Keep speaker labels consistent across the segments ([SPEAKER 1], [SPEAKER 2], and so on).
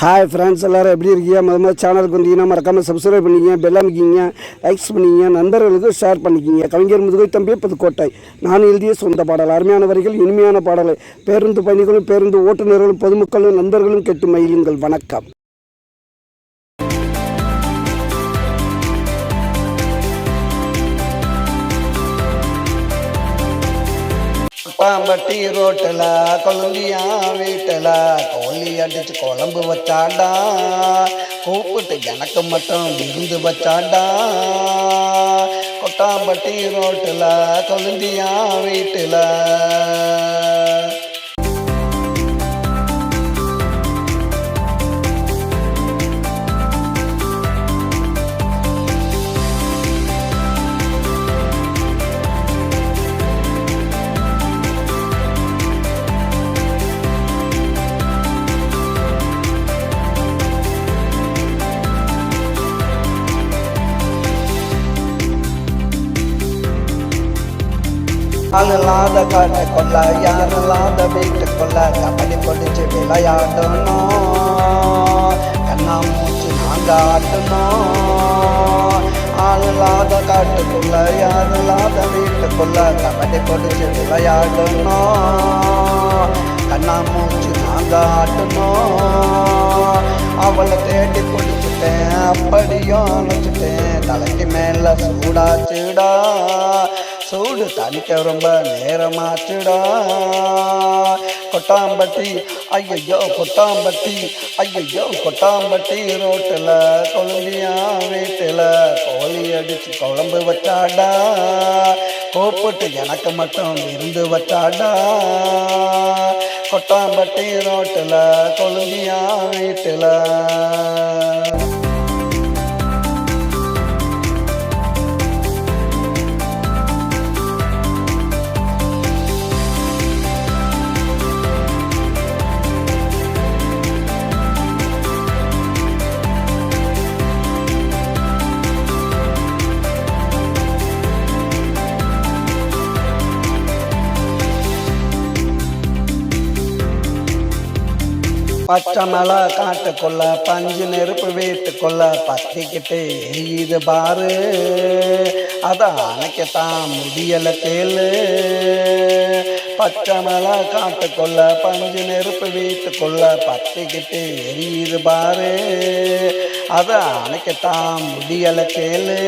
[SPEAKER 1] Hi friends, எல்லோரும் எப்படி இருக்கீங்க? முதல்ல சேனலுக்கு வந்தீங்கன்னா மறக்காமல் சப்ஸ்கிரைப் பண்ணிக்கிங்க, பெல் அமைக்கிங்க, லைக்ஸ் பண்ணிக்கிங்க, நண்பர்களுக்கு ஷேர் பண்ணிக்கிங்க. கவிஞர் முதுகை தம்பி புதுக்கோட்டை. நான் எழுதிய சொந்த பாடல். அருமையான வரிகள், இனிமையான பாடலை பேருந்து பயணிகளும் பேருந்து ஓட்டுநர்களும் பொதுமக்களும் நண்பர்களும் கேட்டு மகிழுங்கள். வணக்கம்.
[SPEAKER 2] பாம்பட்டி ரோட்டில் கொழுந்தியா வீட்டில் கோழி அடிச்சு குழம்பு வச்சாண்டா, கூப்பிட்டு எனக்கு மட்டும் விருந்து வச்சாண்டா. கொட்டாம்பட்டி ரோட்டில் கொழுந்தியா வீட்டில் ஆளில்லாத காட்டை கொள்ள, யாரில்லாத வீட்டு கொள்ள, கபடி பொடிச்சு விளையாடணும், கண்ணா மூச்சு நாங்க ஆட்டணும். ஆளில்லாத காட்டுக்குள்ள, யாரில்லாத வீட்டுக்குள்ள, கபடி பொடிச்சு விளையாடணும், கண்ணா மூச்சு நாங்க ஆட்டணும். அவளை தேடி பிடிச்சிட்டேன், அப்படியும் அழைச்சிட்டேன், தலைக்கு மேல சூடாச்சுடா, சூடு தனிக்க ரொம்ப நேரமாச்சுடா. கொட்டாம்பட்டி ஐயோ கொட்டாம்பட்டி, ஐயோ கொட்டாம்பட்டி ரோட்டில் கொழுந்தியா வீட்டில் கோழி அடிச்சு குழம்பு வச்சாடா, கூப்பிட்டு எனக்கு மட்டும் விருந்து வச்சாடா. கொட்டாம்பட்டி ரோட்டில் கொழுந்தியா வீட்டில் பச்சை மலை காட்டுக்குள்ள, பஞ்சு நெருப்பு வீட்டுக்குள்ள பத்திக்கிட்டு எரியுது பாரு, அதை அணைக்கத்தான் முடியலை கேளு. பச்சை மலை காட்டுக்குள்ள, பஞ்சு நெருப்பு வீட்டுக்குள்ள பத்திக்கிட்டு எரியுது பாரு, அதை அணைக்கத்தான் முடியலை கேளு.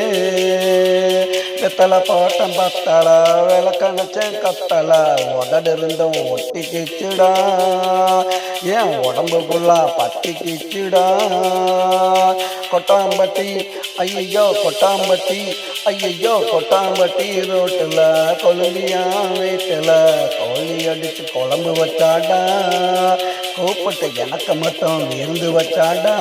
[SPEAKER 2] வெத்தலை போட்டம் பத்தலை, விளக்கணைச்சேன் கத்தலை, உதடு இருந்தும் ஒட்டி கிச்சுடா, ஏன் உடம்புக்குள்ள பட்டி கிச்சுடா. கொட்டாம்பட்டி ஐயோ கொட்டாம்பட்டி, ஐயோ கொட்டாம்பட்டி ரோட்டில் கொழுந்தியா வீட்டில் கோழி அடிச்சு குழம்பு வச்சாடா, கூப்பிட்டு எனக்கு மட்டும் விருந்து வச்சாடா.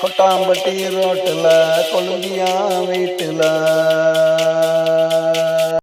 [SPEAKER 2] கொட்டாம்பட்டி ரோட்டில் கொழுந்தியா வீட்டில்